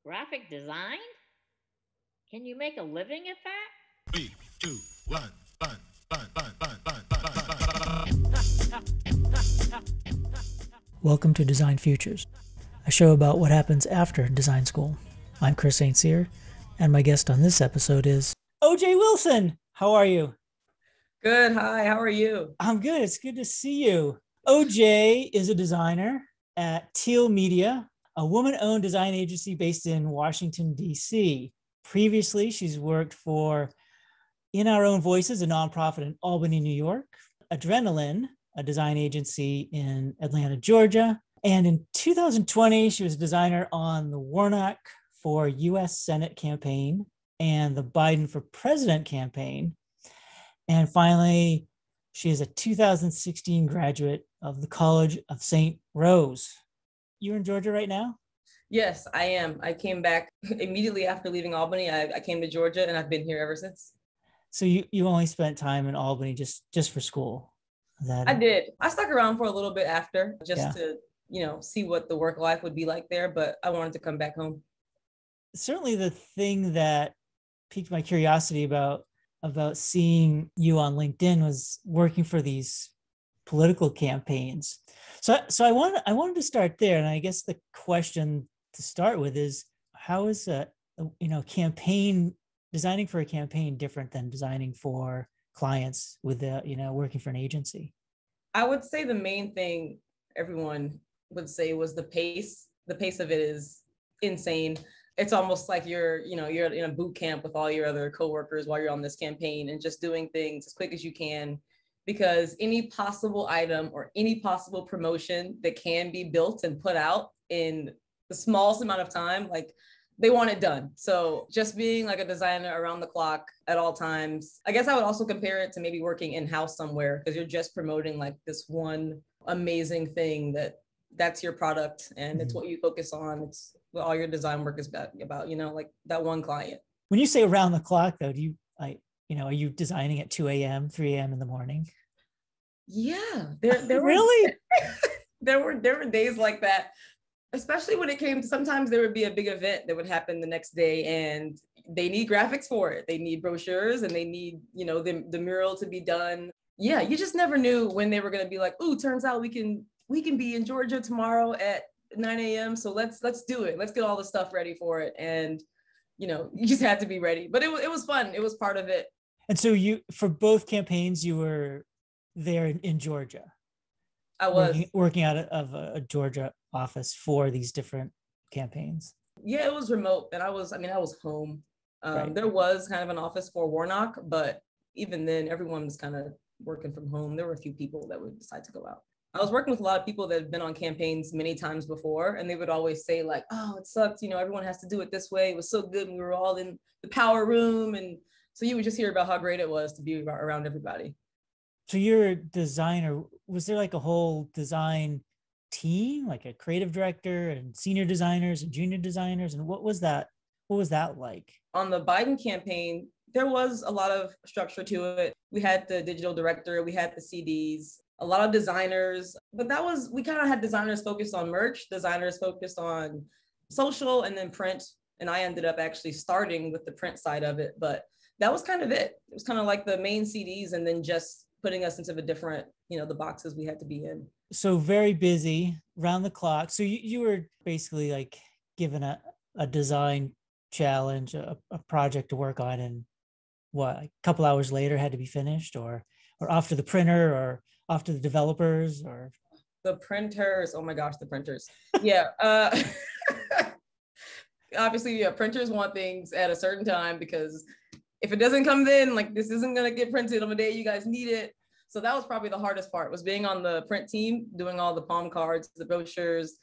Graphic design? Can you make a living at that? 3, 2, 1, fun. Welcome to Design Futures, a show about what happens after design school. I'm Chris St. Cyr, and my guest on this episode is OJ Wilson. How are you? Good. Hi, how are you? I'm good. It's good to see you. OJ is a designer at Teal Media, a woman-owned design agency based in Washington, D.C. Previously, she's worked for In Our Own Voices, a nonprofit in Albany, New York, Adrenaline, a design agency in Atlanta, Georgia. And in 2020, she was a designer on the Warnock for U.S. Senate campaign and the Biden for President campaign. And finally, she is a 2016 graduate of the College of St. Rose. You're in Georgia right now? Yes, I am. I came back immediately after leaving Albany. I came to Georgia and I've been here ever since. So you only spent time in Albany just for school? I did. I stuck around for a little bit after just Yeah. to, see what the work life would be like there, but I wanted to come back home. Certainly the thing that piqued my curiosity about seeing you on LinkedIn was working for these political campaigns. So I wanted to start there. And I guess the question to start with is, how is campaign designing for a campaign different than designing for clients with working for an agency? I would say the main thing everyone would say was the pace. The pace of it is insane. It's almost like you're in a boot camp with all your other coworkers while you're on this campaign and just doing things as quick as you can, because any possible item or any possible promotion that can be built and put out in the smallest amount of time, like they want it done. So just being like a designer around the clock at all times. I guess I would also compare it to maybe working in-house somewhere, because you're just promoting like this one amazing thing that's your product and it's what you focus on. It's what all your design work is about, like that one client. When you say around the clock though, are you designing at 2 a.m., 3 a.m. in the morning? Yeah, there Really? there were days like that, especially when it came to, sometimes there would be a big event that would happen the next day and they need graphics for it. They need brochures and they need, the mural to be done. Yeah, you just never knew when they were going to be like, ooh, turns out we can be in Georgia tomorrow at 9 a.m. So let's do it. Let's get all the stuff ready for it. And, you just had to be ready, but it was fun. It was part of it. And so for both campaigns, you were there in Georgia. I was working out of a Georgia office for these different campaigns. Yeah, it was remote, and I was home. Right. There was kind of an office for Warnock, but even then, everyone was kind of working from home. There were a few people that would decide to go out. I was working with a lot of people that had been on campaigns many times before, and they would always say like, "Oh, it sucked. Everyone has to do it this way. It was so good. We were all in the power room," and so you would just hear about how great it was to be around everybody. So you're a designer. Was there like a whole design team, like a creative director and senior designers and junior designers? And what was that like? On the Biden campaign, there was a lot of structure to it. We had the digital director, we had the CDs, a lot of designers, but we kind of had designers focused on merch, designers focused on social, and then print. And I ended up actually starting with the print side of it, but that was kind of it. It was kind of like the main CDs and then just putting us into the different, the boxes we had to be in. So very busy, round the clock. So you were basically like given a design challenge, a project to work on, and a couple hours later had to be finished, or off to the printer, or off to the developers, or the printers. Oh my gosh, the printers. Yeah. Obviously, printers want things at a certain time, because if it doesn't come then, like, this isn't going to get printed on the day you guys need it. So that was probably the hardest part, was being on the print team, doing all the palm cards, the brochures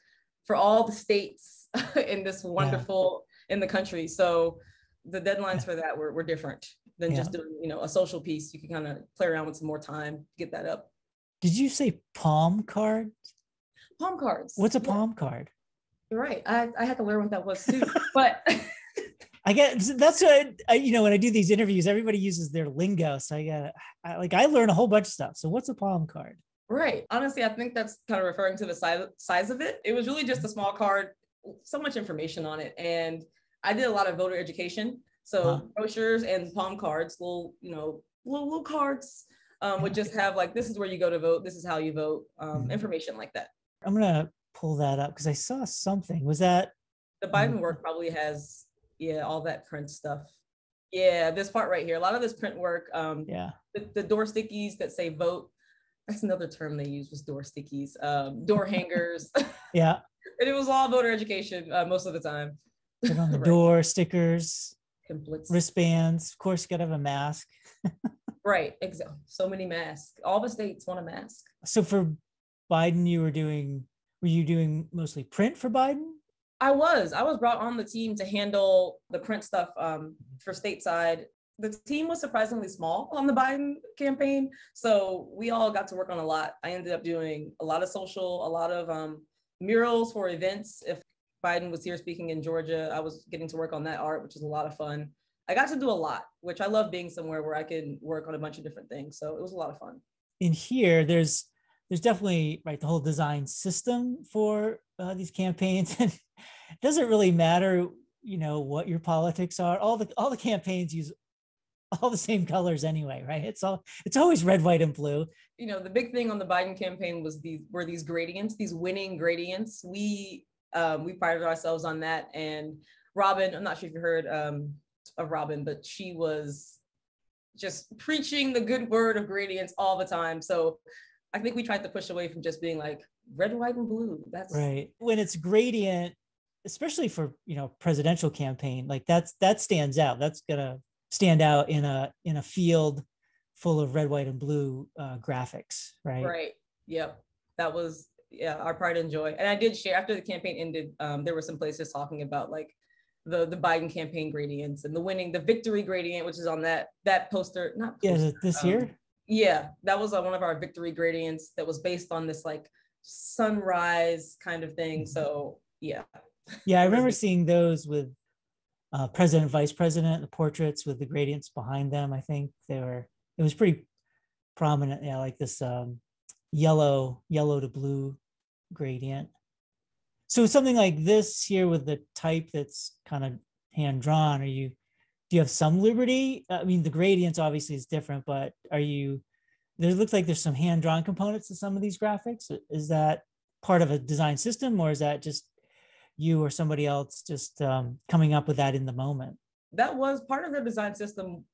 for all the states in this wonderful, in the country. So the deadlines for that were different than just doing, a social piece. You can kind of play around with some more time to get that up. Did you say palm cards? Palm cards. What's a palm card? You're right. I had to learn what that was too, but I get, that's what when I do these interviews, everybody uses their lingo. So I learn a whole bunch of stuff. So what's a palm card? Right. Honestly, I think that's kind of referring to the size of it. It was really just a small card so much information on it. And I did a lot of voter education. So brochures and palm cards, little cards would just have like, this is where you go to vote. This is how you vote, information like that. I'm going to pull that up because I saw something. Was that? The Biden work probably has, all that print stuff. Yeah, this part right here. A lot of this print work. The door stickies that say vote. That's another term they use, was door stickies. Door hangers. Yeah. And it was all voter education most of the time. Put on the door, stickers, templates, wristbands. Of course, you got to have a mask. Right, exactly. So many masks. All the states want a mask. So for Biden, were you doing mostly print for Biden? I was brought on the team to handle the print stuff for stateside. The team was surprisingly small on the Biden campaign. So we all got to work on a lot. I ended up doing a lot of social, a lot of murals for events. If Biden was here speaking in Georgia, I was getting to work on that art, which was a lot of fun. I got to do a lot, which I love, being somewhere where I can work on a bunch of different things. So it was a lot of fun. In here, there's definitely, right, the whole design system for these campaigns. And it doesn't really matter, what your politics are. All the campaigns use all the same colors anyway, right? It's always red, white, and blue. The big thing on the Biden campaign were these gradients, these winning gradients. We prided ourselves on that. And Robin, I'm not sure if you heard of Robin, but she was just preaching the good word of gradients all the time. So I think we tried to push away from just being like red, white, and blue. That's right. When it's gradient, especially for presidential campaign, like that stands out. That's gonna stand out in a field full of red, white, and blue graphics, right? Right. Yep. That was our pride and joy. And I did share after the campaign ended. There were some places talking about like the Biden campaign gradients and the victory gradient, which is on that poster. Not poster, is it this year? Yeah, that was one of our victory gradients that was based on this like sunrise kind of thing. So yeah. Yeah, I remember seeing those with president, vice president, the portraits with the gradients behind them. I think it was pretty prominent. Yeah, like this yellow to blue gradient. So something like this here with the type that's kind of hand drawn, do you have some liberty? I mean, the gradients obviously is different, but there looks like there's some hand drawn components to some of these graphics. Is that part of a design system, or is that just you or somebody else just coming up with that in the moment? That was part of the design system,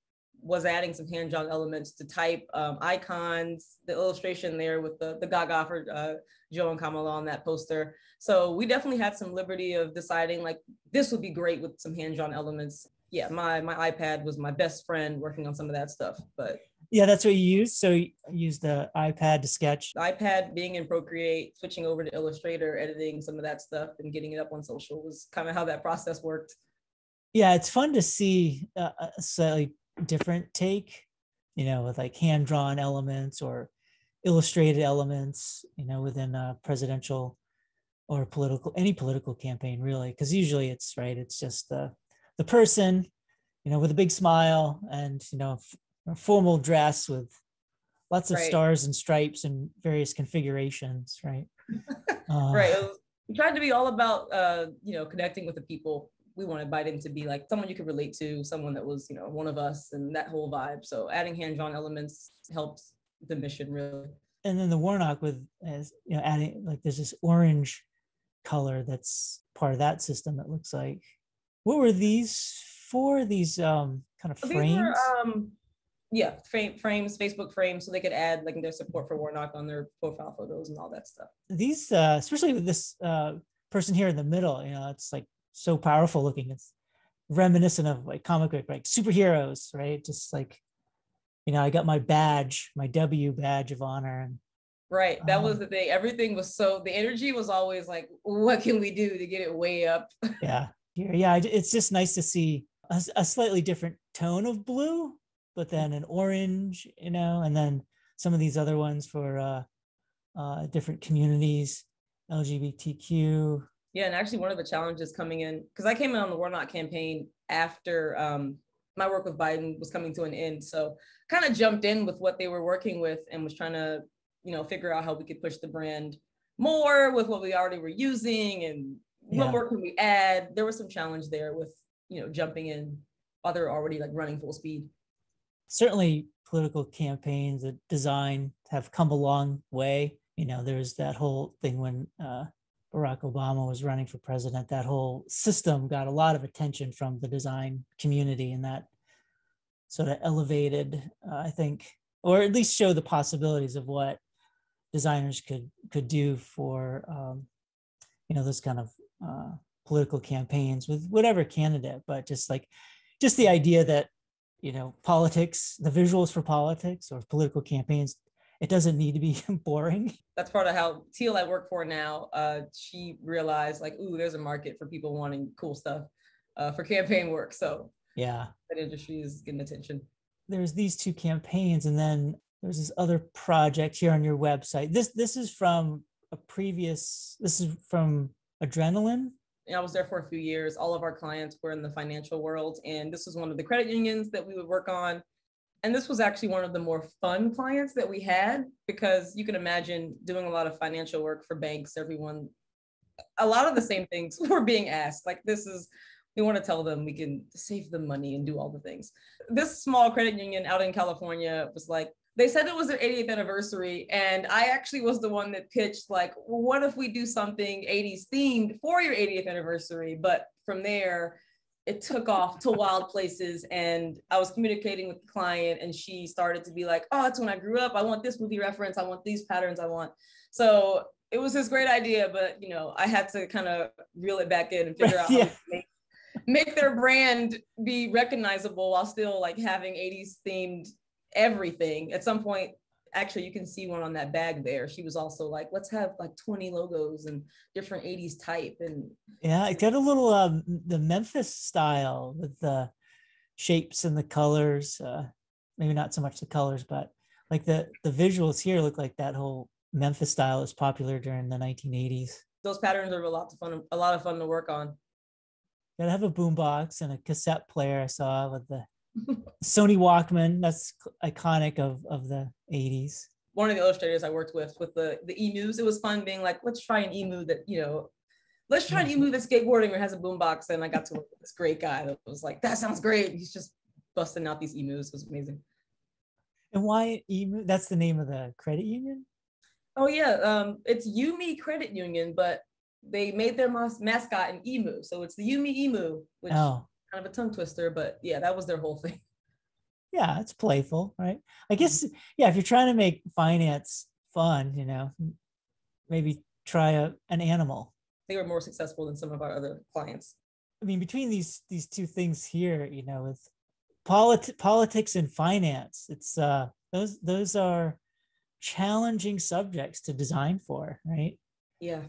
was adding some hand drawn elements to type, icons, the illustration there with the Gaga for Joe and Kamala on that poster. So we definitely had some liberty of deciding like this would be great with some hand drawn elements. Yeah, my iPad was my best friend working on some of that stuff. But yeah, that's what you used. So you used the iPad to sketch. The iPad, being in Procreate, switching over to Illustrator, editing some of that stuff and getting it up on social was kind of how that process worked. Yeah, it's fun to see a slightly different take, with like hand-drawn elements or illustrated elements, within a presidential or any political campaign, really. Because usually it's just the person, with a big smile and, a formal dress with lots of stars and stripes and various configurations, right? Right. We tried to be all about, connecting with the people. We wanted Biden to be like someone you could relate to, someone that was, one of us, and that whole vibe. So adding hand-drawn elements helps the mission, really. And then the Warnock adding, like, there's this orange color that's part of that system, it looks like. What were these for? These kind of frames? Frames, Facebook frames, so they could add like their support for Warnock on their profile photos and all that stuff. These, especially with this person here in the middle, it's like so powerful looking. It's reminiscent of like comic book, like superheroes, right? Just like, I got my badge, my W badge of honor. And right, that was the thing. Everything was the energy was always like, what can we do to get it way up? Yeah. It's just nice to see a slightly different tone of blue, but then an orange, and then some of these other ones for different communities, LGBTQ. Yeah, and actually one of the challenges coming in, because I came in on the Warnock campaign after my work with Biden was coming to an end. So kind of jumped in with what they were working with and was trying to, figure out how we could push the brand more with what we already were using and, what Yeah. more can we add? There was some challenge there with, jumping in while they're already like running full speed. Certainly political campaigns that design have come a long way. There's that whole thing when Barack Obama was running for president, that whole system got a lot of attention from the design community, and that sort of elevated, I think, or at least show the possibilities of what designers could do for, those kind of political campaigns with whatever candidate, but just the idea that, politics, the visuals for politics or political campaigns, it doesn't need to be boring. That's part of how Teal I work for now. She realized like, ooh, there's a market for people wanting cool stuff for campaign work. So Yeah. that industry is getting attention. There's these two campaigns, and then there's this other project here on your website. This is from this is from Adrenaline. And I was there for a few years. All of our clients were in the financial world, and this was one of the credit unions that we would work on. And this was actually one of the more fun clients that we had, because you can imagine doing a lot of financial work for banks, a lot of the same things were being asked. Like, we want to tell them we can save them money and do all the things. This small credit union out in California was like, they said it was their 80th anniversary. And I actually was the one that pitched like, well, what if we do something 80s themed for your 80th anniversary? But from there, it took off to wild places. And I was communicating with the client, and she started to be like, oh, that's when I grew up. I want this movie reference. I want these patterns I want. So it was this great idea, but I had to kind of reel it back in and figure out how to make their brand be recognizable while still like having 80s themed everything. At some point, actually, you can see one on that bag there. She was also like, let's have like 20 logos and different 80s type. And yeah, it got a little the Memphis style with the shapes and the colors. Maybe not so much the colors, but like the visuals here look like that whole Memphis style is popular during the 1980s. Those patterns are a lot of fun to work on. Gotta have a boombox and a cassette player. I saw with the Sony Walkman. That's iconic of the 80s. One of the illustrators I worked with the emus, it was fun being like, let's try an emu that, let's try an emu that's skateboarding or has a boombox. And I got to work with this great guy that was like, that sounds great. He's just busting out these emus. It was amazing. And why emu? That's the name of the credit union? Oh yeah, it's Yumi Credit Union, but they made their mascot an emu. So it's the Yumi Emu, which kind of a tongue twister, but yeah, that was their whole thing. Yeah, it's playful, right? I guess, yeah, if you're trying to make finance fun, maybe try an animal. They were more successful than some of our other clients. I mean, between these two things here, with politics and finance, it's those are challenging subjects to design for, right? Yeah.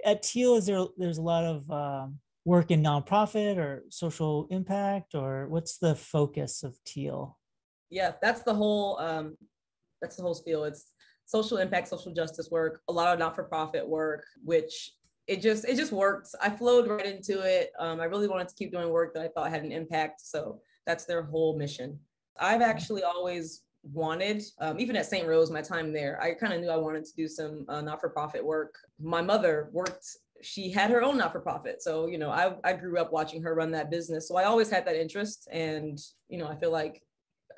At Teal, there's a lot of work in nonprofit or social impact, or what's the focus of Teal? Yeah, that's the whole spiel. It's social impact, social justice work, a lot of not-for-profit work, which it just worked. I flowed right into it. I really wanted to keep doing work that I thought had an impact. So that's their whole mission. I've actually always wanted, even at St. Rose, my time there, I kind of knew I wanted to do some not-for-profit work. My mother she had her own not-for-profit. So, I grew up watching her run that business. So I always had that interest, and, I feel like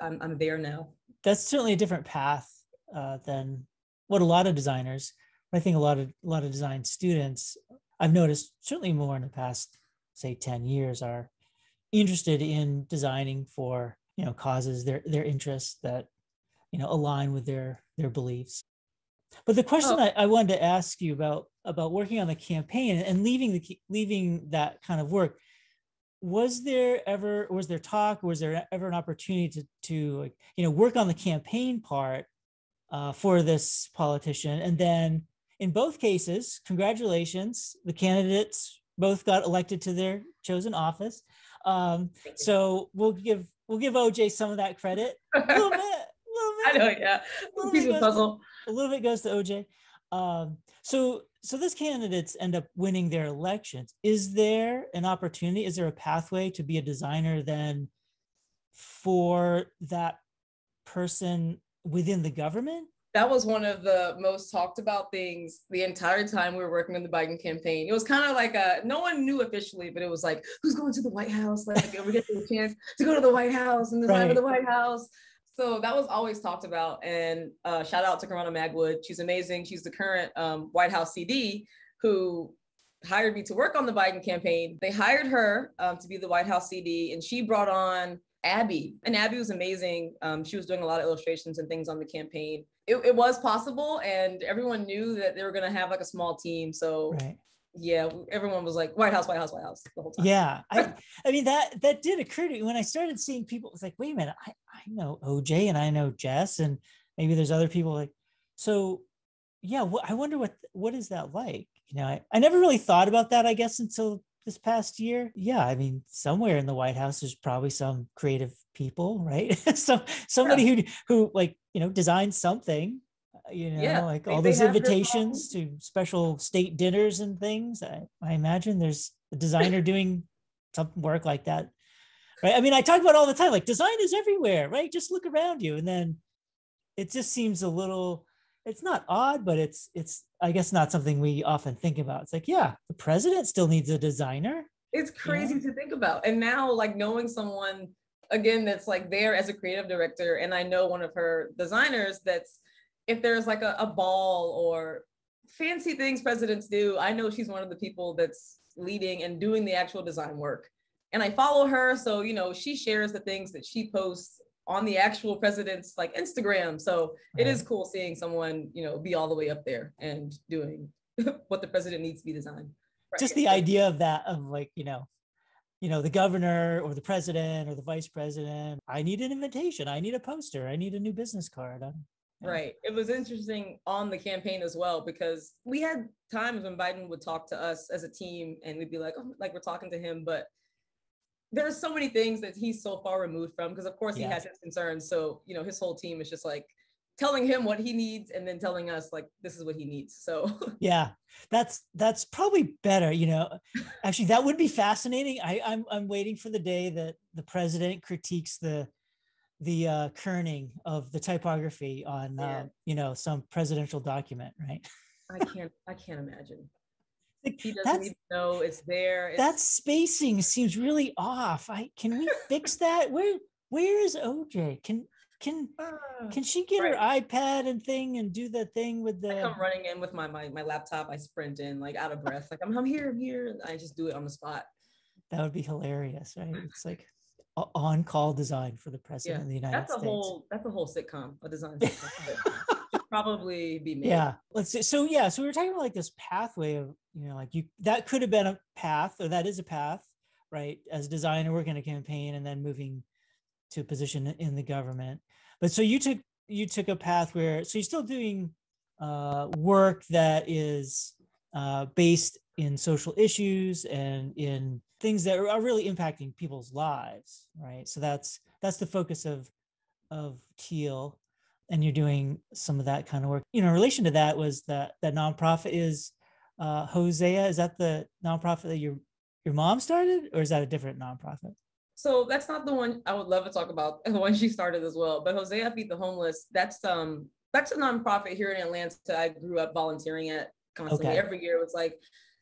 I'm there now. That's certainly a different path than what a lot of designers, I think a lot of design students, I've noticed certainly more in the past, say 10 years, are interested in designing for, causes, their interests that, align with their beliefs. But the question I wanted to ask you about working on the campaign and leaving that kind of work, was there talk, was there ever an opportunity to work on the campaign part for this politician? And then in both cases, congratulations, the candidates both got elected to their chosen office. So we'll give OJ some of that credit. A little bit. I know, yeah. A piece of puzzle. A little bit goes to OJ. So these candidates end up winning their elections. Is there an opportunity? Is there a pathway to be a designer then for that person within the government? That was one of the most talked about things the entire time we were working on the Biden campaign. It was kind of like no one knew officially, but it was like, who's going to the White House? Like, are we getting a chance to go to the White House and design for the White House? So that was always talked about. And shout out to Corona Magwood. She's amazing. She's the current White House CD who hired me to work on the Biden campaign. They hired her to be the White House CD, and she brought on Abby. And Abby was amazing. She was doing a lot of illustrations and things on the campaign. It was possible, and everyone knew that they were going to have like a small team. So yeah, everyone was like, White House, White House, White House the whole time. Yeah. I mean, that did occur to me when I started seeing people. It was like, wait a minute, I know OJ and I know Jess, and maybe there's other people like, so yeah, I wonder what is that like? You know, I never really thought about that, I guess, until this past year. Yeah, I mean, somewhere in the White House there's probably some creative people, right? So somebody who like, you know, designed something, you know, like all those invitations to special state dinners and things. I imagine there's a designer doing some work like that, right? I mean, I talk about it all the time, like design is everywhere, right? Just look around you. And then it just seems a little, it's not odd, but it's I guess not something we often think about. It's like, yeah, the president still needs a designer. It's crazy to think about. And now, like, knowing someone again that's like there as a creative director, and I know one of her designers, that's if there's like a ball or fancy things presidents do, I know she's one of the people that's leading and doing the actual design work. And I follow her, so you know, she shares the things that she posts on the actual president's like Instagram. So it is cool seeing someone, you know, be all the way up there and doing what the president needs to be designed. Just the idea of that, of like, you know, the governor or the president or the vice president, I need an invitation, I need a poster, I need a new business card. Right. It was interesting on the campaign as well, because we had times when Biden would talk to us as a team and we'd be like, oh, like we're talking to him, but there's so many things that he's so far removed from, because of course he has his concerns. So, you know, his whole team is just like telling him what he needs and then telling us like, this is what he needs. So yeah, that's probably better. You know, actually that would be fascinating. I'm waiting for the day that the president critiques the kerning of the typography on, you know, some presidential document, right? I can't imagine. He doesn't even know it's there. That spacing seems really off. Can we fix that? Where is OJ? Can she get her iPad and thing and do the thing with the? I come running in with my laptop. I sprint in like out of breath. Like I'm here. And I just do it on the spot. That would be hilarious, right? It's like on-call design for the president of the United States. That's a whole sitcom, a design sitcom. Should probably be made. Yeah. Let's see. So we were talking about like this pathway of, you know, like that could have been a path, or that is a path, right? As a designer working a campaign and then moving to a position in the government. But so you took a path where, so you're still doing work that is based in social issues and in things that are really impacting people's lives, right? So that's the focus of Teal, and you're doing some of that kind of work. You know, in relation to that was that nonprofit is Hosea. Is that the nonprofit that your mom started, or is that a different nonprofit? So that's not the one I would love to talk about, the one she started as well. But Hosea Feed the Homeless, that's a nonprofit here in Atlanta I grew up volunteering at constantly. Okay. Every year it was like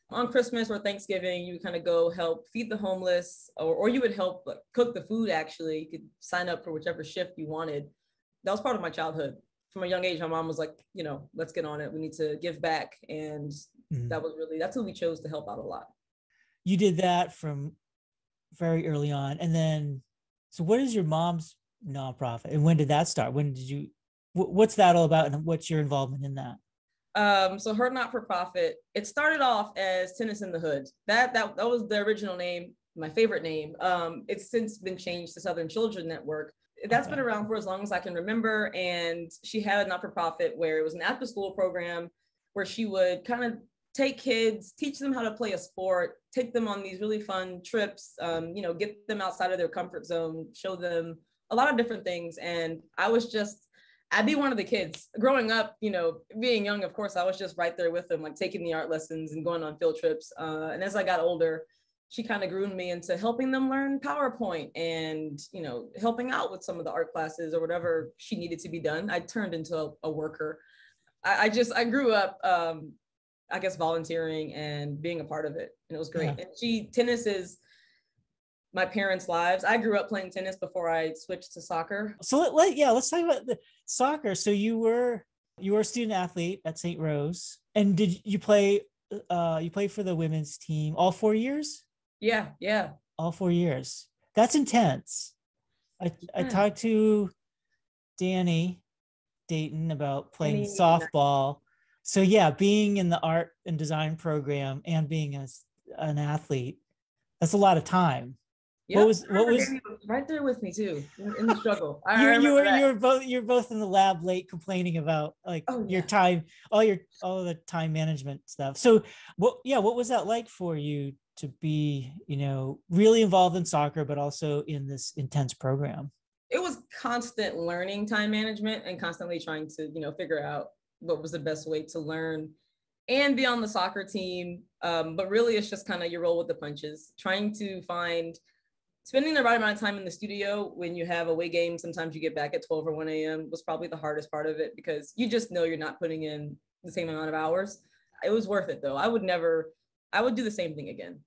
on Christmas or Thanksgiving, you kind of go help feed the homeless, or you would help cook the food. Actually, you could sign up for whichever shift you wanted. That was part of my childhood. From a young age, my mom was like, you know, let's get on it. We need to give back. And that's who we chose to help out a lot. You did that from very early on. And then, so what is your mom's nonprofit, and when did that start? When did you, what's that all about, and what's your involvement in that? So her not-for-profit, it started off as Tennis in the Hood. That was the original name, my favorite name. It's since been changed to Southern Children Network. That's been around for as long as I can remember. And she had a not-for-profit where it was an after-school program where she would kind of take kids, teach them how to play a sport, take them on these really fun trips, you know, get them outside of their comfort zone, show them a lot of different things. And I'd be one of the kids growing up, you know, being young, of course, I was just right there with them, like taking the art lessons and going on field trips. And as I got older, she kind of groomed me into helping them learn PowerPoint and, you know, helping out with some of the art classes or whatever she needed to be done. I turned into a worker. I grew up, I guess, volunteering and being a part of it. And it was great. Yeah. And tennis is my parents' lives. I grew up playing tennis before I switched to soccer. So let's talk about the soccer. So you were a student athlete at St. Rose, and did you play? You played for the women's team all 4 years? Yeah. All 4 years. That's intense. I talked to Danny Dayton about playing softball. So yeah, being in the art and design program and being an athlete, that's a lot of time. Yeah, What was Danny was right there with me too in the struggle. You're both in the lab late complaining about like your time, all the time management stuff. So what was that like for you to be, you know, really involved in soccer, but also in this intense program? It was constant learning time management and constantly trying to, you know, figure out what was the best way to learn and be on the soccer team. But really it's just kind of you roll with the punches, trying to spending the right amount of time in the studio when you have away games. Sometimes you get back at 12 or 1 a.m. was probably the hardest part of it because you just know you're not putting in the same amount of hours. It was worth it though. I would do the same thing again.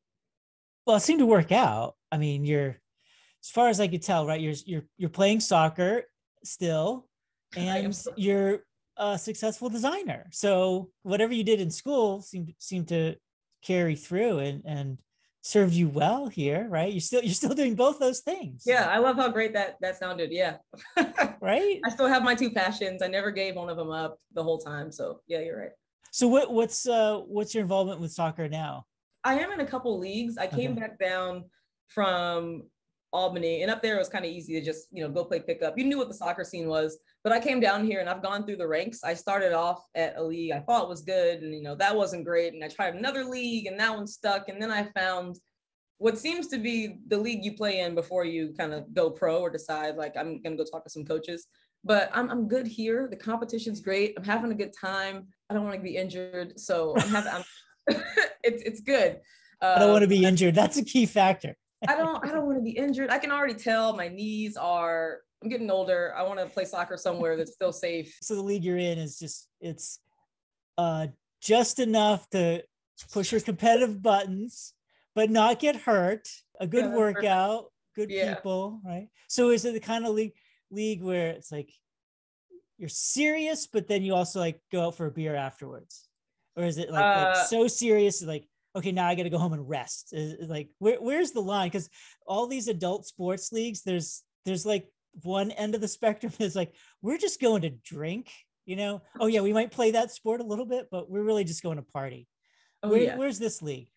Well, it seemed to work out. I mean, as far as I could tell, right? You're playing soccer still, and you're a successful designer. So whatever you did in school seemed to carry through and served you well here, right? You're still doing both those things. Yeah, I love how great that sounded. Yeah. Right? I still have my two passions. I never gave one of them up the whole time. So yeah, you're right. So what's your involvement with soccer now? I am in a couple leagues. I came back down from Albany, and up there it was kind of easy to just, you know, go play pickup. You knew what the soccer scene was, but I came down here and I've gone through the ranks. I started off at a league I thought was good, and, you know, that wasn't great. And I tried another league and that one stuck. And then I found what seems to be the league you play in before you kind of go pro or decide like, I'm going to go talk to some coaches, but I'm good here. The competition's great. I'm having a good time. I don't want to be injured. So it's good. I don't want to be injured. That's a key factor. I don't want to be injured. I can already tell my knees I'm getting older. I want to play soccer somewhere that's still safe. So the league you're in is it's just enough to push your competitive buttons, but not get hurt. A good workout, good people, right? So is it the kind of league where it's like you're serious, but then you also like go out for a beer afterwards? Or is it like so serious, like, okay, now I got to go home and rest? Is like, where's the line? Because all these adult sports leagues, there's like one end of the spectrum is like, we're just going to drink, you know? Oh yeah, we might play that sport a little bit, but we're really just going to party. Where's this league?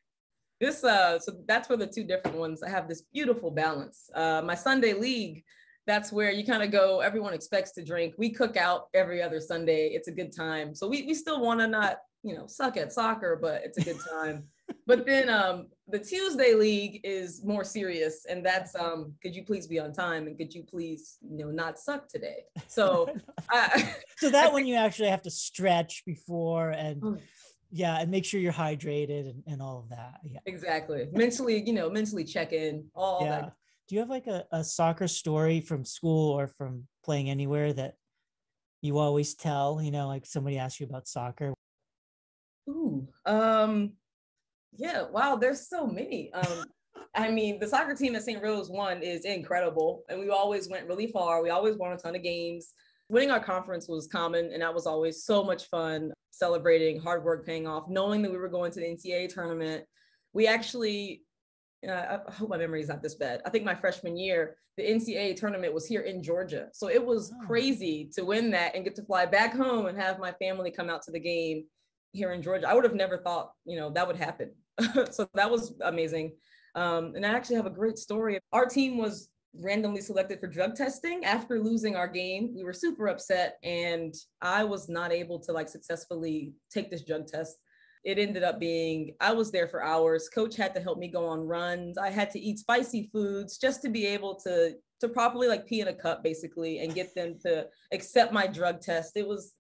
So that's where the two different ones, I have this beautiful balance. My Sunday league, that's where you kind of go, everyone expects to drink. We cook out every other Sunday. It's a good time. So we still want to not, you know, suck at soccer, but it's a good time. But then the Tuesday league is more serious. And that's, could you please be on time? And could you please, you know, not suck today? So, so that one you actually have to stretch before and and make sure you're hydrated and all of that. Yeah, exactly. Mentally check in, all that. Do you have like a soccer story from school or from playing anywhere that you always tell, you know, like somebody asks you about soccer? Ooh, yeah, wow, there's so many. I mean, the soccer team at St. Rose 1 is incredible. And we always went really far. We always won a ton of games. Winning our conference was common, and that was always so much fun, celebrating, hard work paying off, knowing that we were going to the NCAA tournament. We actually, I hope my memory is not this bad. I think my freshman year, the NCAA tournament was here in Georgia. So it was crazy to win that and get to fly back home and have my family come out to the game here in Georgia. I would have never thought, you know, that would happen. So that was amazing. And I actually have a great story. Our team was randomly selected for drug testing after losing our game. We were super upset, and I was not able to like successfully take this drug test. It ended up being, I was there for hours. Coach had to help me go on runs. I had to eat spicy foods just to be able to properly like pee in a cup basically and get them to accept my drug test. It was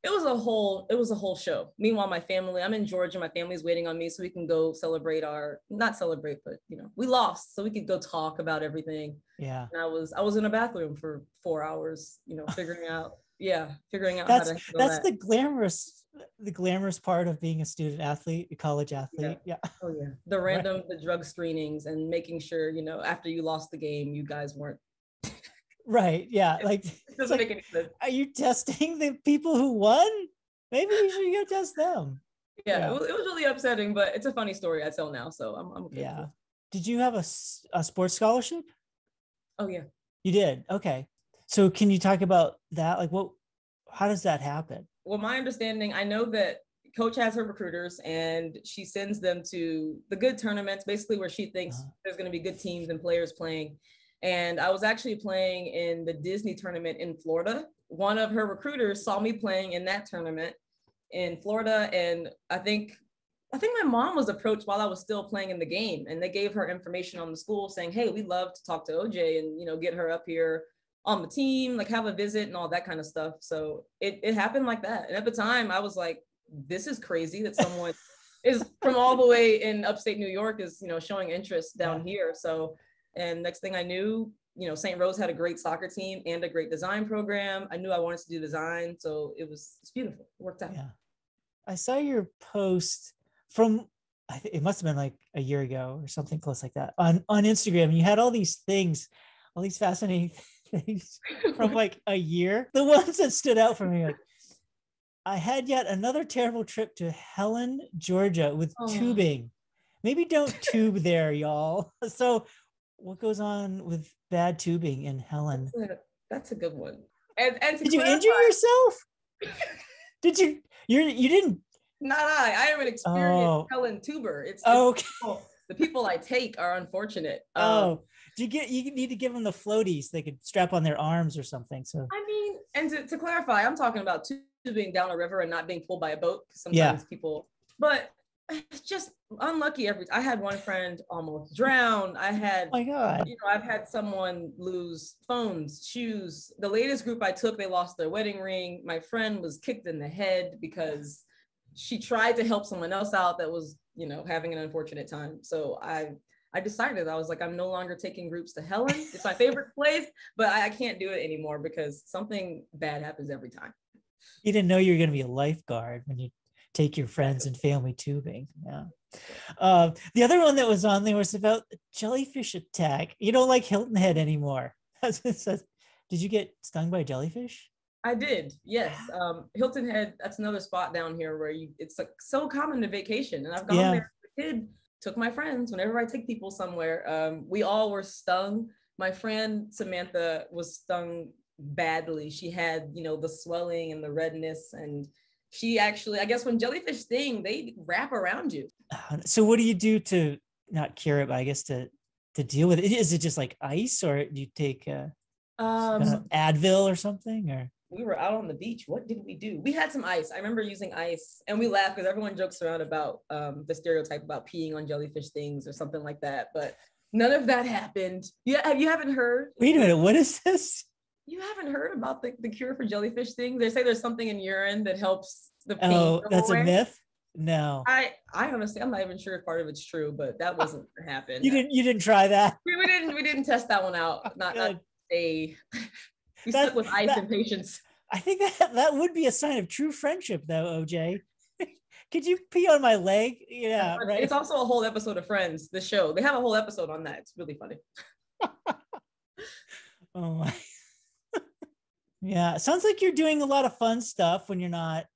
it was a whole show. Meanwhile, my family, I'm in Georgia, my family's waiting on me so we can go celebrate not celebrate, but we lost, so we could go talk about everything. Yeah. And I was in a bathroom for 4 hours, figuring out how That's to handle that. the glamorous part of being a student athlete, a college athlete. Yeah. Oh yeah. The the drug screenings and making sure, after you lost the game, you guys weren't. Right. Yeah. Like, It doesn't make any sense. Are you testing the people who won? Maybe you should go test them. Yeah. It was really upsetting, but it's a funny story I tell now. So I'm okay. Yeah. Did you have a sports scholarship? Oh yeah. You did? Okay. So can you talk about that? Like how does that happen? Well, my understanding, I know that coach has her recruiters and she sends them to the good tournaments, basically where she thinks there's going to be good teams and players playing. And I was actually playing in the Disney tournament in Florida. One of her recruiters saw me playing in that tournament in Florida. And I think my mom was approached while I was still playing in the game, and they gave her information on the school saying, hey, we'd love to talk to OJ and, get her up here on the team, like have a visit and all that kind of stuff. So it happened like that. And at the time I was like, this is crazy that someone is from all the way in upstate New York is, showing interest down here. So, and next thing I knew, St. Rose had a great soccer team and a great design program. I knew I wanted to do design. So it's beautiful. It worked out. Yeah. I saw your post from, it must have been like a year ago or something close like that on Instagram. And you had all these things, all these fascinating things from like a year. The ones that stood out for me, like, I had yet another terrible trip to Helen, Georgia with tubing. Maybe don't tube there, y'all. So what goes on with bad tubing in Helen? That's a good one. And did you injure yourself? Did you didn't? Not I have an experienced Helen tuber. It's okay. The people I take are unfortunate. You need to give them the floaties they could strap on their arms or something. So I mean, and to clarify, I'm talking about tubing down a river and not being pulled by a boat. Sometimes people, but it's just unlucky. I had one friend almost drown. I had, oh my God. I've had someone lose phones, shoes. The latest group I took, they lost their wedding ring. My friend was kicked in the head because she tried to help someone else out that was, having an unfortunate time. So I decided, I was like, I'm no longer taking groups to Helen. It's my favorite place, but I can't do it anymore because something bad happens every time. You didn't know you were going to be a lifeguard when you take your friends and family tubing. Yeah. The other one that was on there was about the jellyfish attack. You don't like Hilton Head anymore. Did you get stung by a jellyfish? I did, yes. Hilton Head, that's another spot down here where it's like so common to vacation. And I've gone there as a kid, took my friends. Whenever I take people somewhere, we all were stung. My friend Samantha was stung badly. She had, the swelling and the redness, and she actually, I guess when jellyfish sting, they wrap around you. So what do you do to not cure it, but I guess to deal with it? Is it just like ice, or do you take Advil or something? Or we were out on the beach. What did we do? We had some ice. I remember using ice, and we laughed because everyone jokes around about the stereotype about peeing on jellyfish things or something like that. But none of that happened. You haven't heard? Wait a minute. What is this? You haven't heard about the cure for jellyfish things? They say there's something in urine that helps the pee. Oh, that's away. A myth? No. I honestly, I'm not even sure if part of it's true, but that wasn't what happened. You didn't try that? We didn't test that one out. Not we stuck with ice and patience. I think that would be a sign of true friendship, though, OJ. Could you pee on my leg? Yeah, right. It's also a whole episode of Friends, the show. They have a whole episode on that. It's really funny. Oh my. Yeah, it sounds like you're doing a lot of fun stuff when you're not,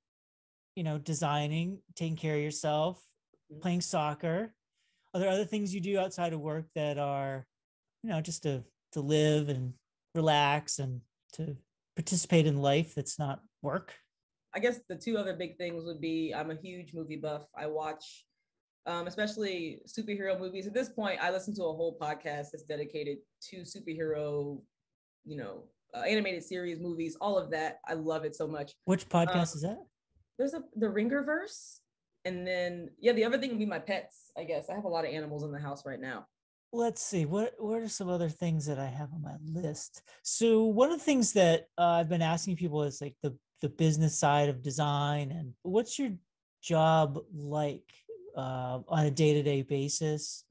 designing, taking care of yourself, playing soccer. Are there other things you do outside of work that are, just to live and relax and to participate in life that's not work? I guess the two other big things would be, I'm a huge movie buff. I watch, especially superhero movies. At this point, I listen to a whole podcast that's dedicated to superhero, animated series, movies, all of that. I love it so much. Which podcast is that? There's the Ringerverse. And then, the other thing would be my pets, I guess. I have a lot of animals in the house right now. Let's see, what are some other things that I have on my list? So one of the things that I've been asking people is like the the business side of design. And what's your job like on a day-to-day basis?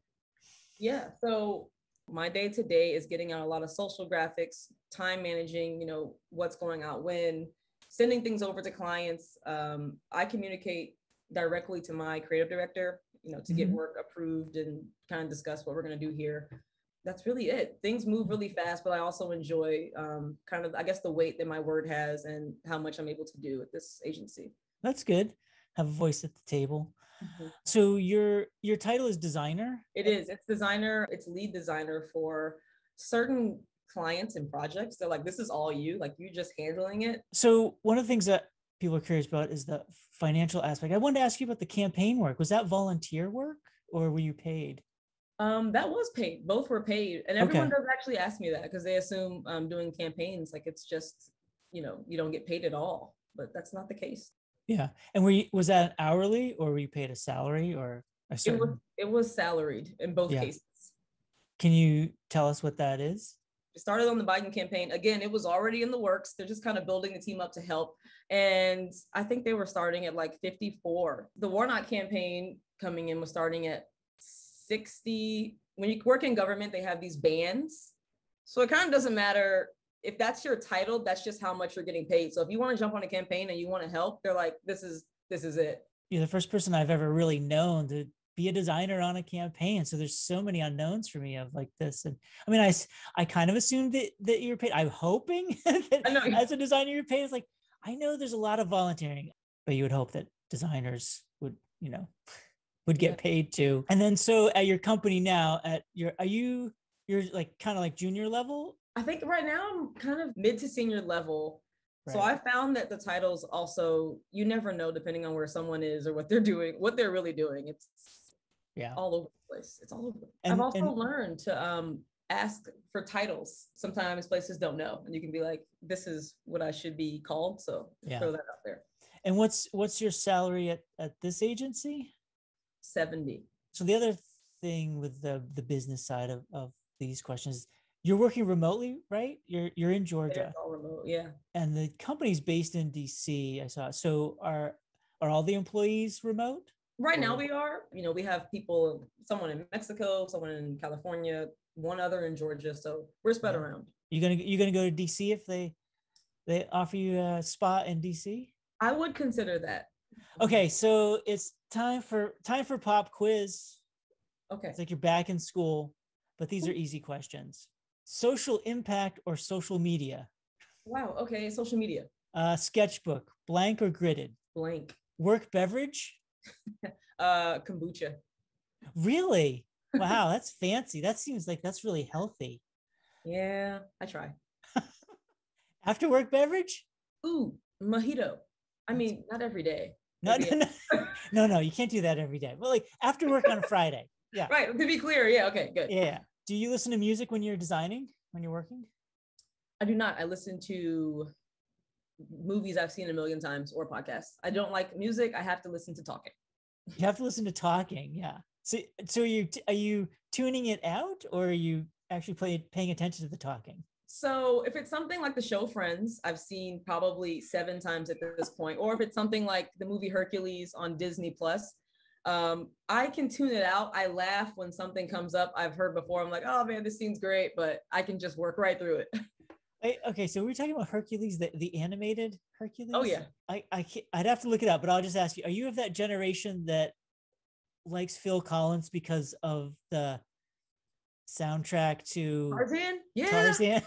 Yeah. So my day to day is getting out a lot of social graphics, time managing, what's going out when, sending things over to clients. I communicate directly to my creative director, to get work approved and kind of discuss what we're going to do here. That's really it. Things move really fast, but I also enjoy kind of, I guess, the weight that my word has and how much I'm able to do at this agency. That's good. Have a voice at the table. So your title is designer? It is. It's designer. It's lead designer for certain clients and projects. They're like, this is all you, like you just handling it. So one of the things that people are curious about is the financial aspect. I wanted to ask you about the campaign work. Was that volunteer work or were you paid? That was paid. Both were paid. And everyone does actually ask me that because they assume doing campaigns, like it's just, you don't get paid at all, but that's not the case. Yeah. And was that hourly or were you paid a salary or a certain? It was salaried in both cases. Can you tell us what that is? It started on the Biden campaign. Again, it was already in the works. They're just kind of building the team up to help. And I think they were starting at like 54. The Warnock campaign coming in was starting at 60. When you work in government, they have these bands. So it kind of doesn't matter if that's your title, that's just how much you're getting paid. So if you want to jump on a campaign and you want to help, they're like, this is it. You're the first person I've ever really known to be a designer on a campaign. So there's so many unknowns for me of like this. And I mean, I kind of assumed that you're paid. I'm hoping that as a designer, you're paid. It's like, I know there's a lot of volunteering, but you would hope that designers would get paid too. And then so at your company now, you're like kind of like junior level? I think right now I'm kind of mid to senior level. Right. So I found that the titles also, you never know depending on where someone is or what they're doing, what they're really doing. It's all over the place. It's all over. I've also learned to ask for titles. Sometimes places don't know, and you can be like, "This is what I should be called." So throw that out there. And what's your salary at this agency? 70. So the other thing with the business side of these questions, you're working remotely, right? You're in Georgia. It's all remote, yeah. And the company's based in DC, I saw. So are all the employees remote? Right now we are. We have people, someone in Mexico, someone in California, one other in Georgia. So we're spread around. You gonna go to DC if they offer you a spot in DC? I would consider that. Okay, so it's time for pop quiz. Okay. It's like you're back in school, but these are easy questions. Social impact or social media? Wow. Okay. Social media. Sketchbook, blank or gridded? Blank. Work beverage? Kombucha. Really? Wow, that's fancy. That seems like that's really healthy. Yeah, I try. After work beverage? Ooh, mojito. I mean, not every day. No, you can't do that every day. Well, like after work on a Friday. Yeah. Right. To be clear. Yeah. Okay, good. Yeah. Do you listen to music when you're designing, when you're working? I do not. I listen to movies I've seen a million times or podcasts. I don't like music. I have to listen to talking. You have to listen to talking. Yeah. So are you tuning it out or are you actually paying attention to the talking? So if it's something like the show Friends, I've seen probably 7 times at this point, or if it's something like the movie Hercules on Disney Plus, I can tune it out. I laugh when something comes up I've heard before. I'm like, oh man, this scene's great, but I can just work right through it. Okay, so we're talking about Hercules, the animated Hercules. Oh yeah. I'd have to look it up, but I'll just ask you: are you of that generation that likes Phil Collins because of the soundtrack to Tarzan? Yeah, Tarzan.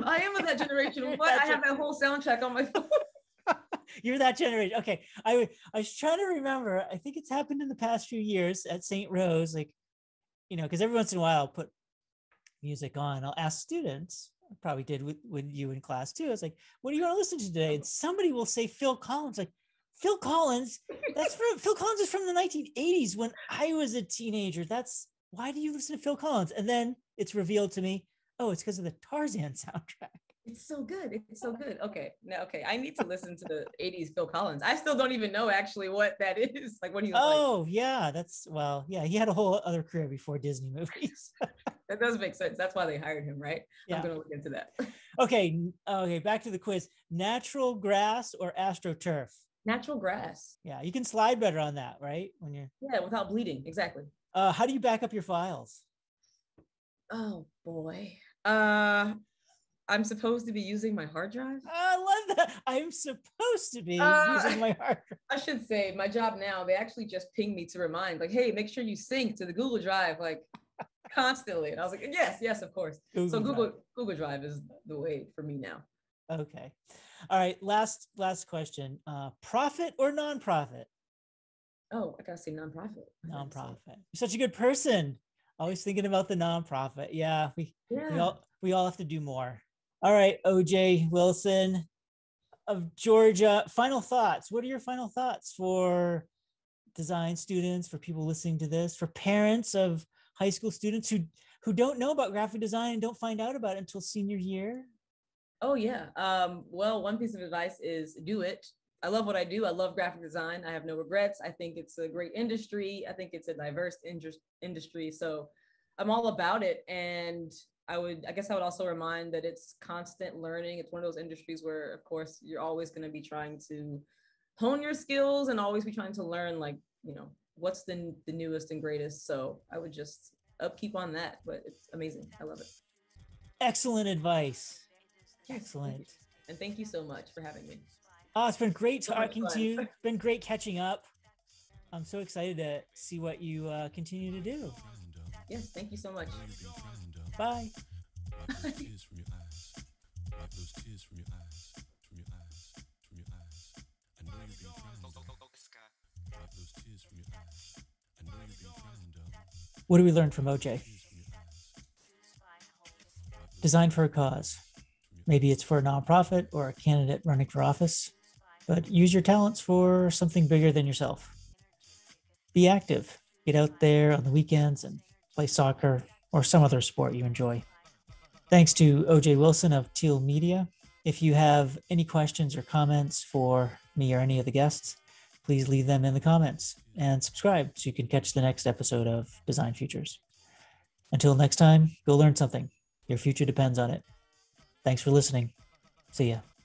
I am of that generation. What? I have that whole soundtrack on my phone. You're that generation. Okay. I was trying to remember. I think it's happened in the past few years at St. Rose, like, because every once in a while I'll put music on. I'll ask students. I probably did with you in class too. I was like, what do you want to listen to today? And somebody will say Phil Collins. Like, Phil Collins? Phil Collins is from the 1980s when I was a teenager. Why do you listen to Phil Collins? And then it's revealed to me, oh, it's because of the Tarzan soundtrack. It's so good. It's so good. Okay. I need to listen to the 80s Phil Collins. I still don't even know actually what that is. Like, what do you like? Yeah. He had a whole other career before Disney movies. That does make sense. That's why they hired him, right? Yeah. I'm going to look into that. Okay, back to the quiz. Natural grass or AstroTurf? Natural grass. Yeah, you can slide better on that, right? When you're Yeah, without bleeding. Exactly. how do you back up your files? Oh boy. I'm supposed to be using my hard drive. I love that. I'm supposed to be using my hard drive. I should say my job now, they actually just ping me to remind, like, hey, make sure you sync to the Google Drive, like constantly. And I was like, yes, of course. So Google Drive is the way for me now. Okay. All right. Last question. Profit or nonprofit? Oh, I gotta say nonprofit. Nonprofit. You're such a good person. Always thinking about the nonprofit. Yeah, we all have to do more. All right, OJ Wilson of Georgia. Final thoughts. What are your final thoughts for design students, for people listening to this, for parents of high school students who don't know about graphic design and don't find out about it until senior year? Oh yeah. Well, one piece of advice is do it. I love what I do. I love graphic design. I have no regrets. I think it's a great industry. I think it's a diverse industry. So I'm all about it. And I guess I would also remind that it's constant learning. It's one of those industries where, of course, you're always going to be trying to hone your skills and always be trying to learn, like, what's the newest and greatest. So I would just upkeep on that, but it's amazing. I love it. Excellent advice. Excellent. And thank you so much for having me. Oh, it's been great talking to you. It's been great catching up. I'm so excited to see what you continue to do. Yes, thank you so much. Bye. What do we learn from OJ? Design for a cause. Maybe it's for a nonprofit or a candidate running for office, but use your talents for something bigger than yourself. Be active. Get out there on the weekends and play soccer or some other sport you enjoy. Thanks to OJ Wilson of Teal Media. If you have any questions or comments for me or any of the guests, please leave them in the comments and subscribe so you can catch the next episode of Design Futures. Until next time, go learn something. Your future depends on it. Thanks for listening. See ya.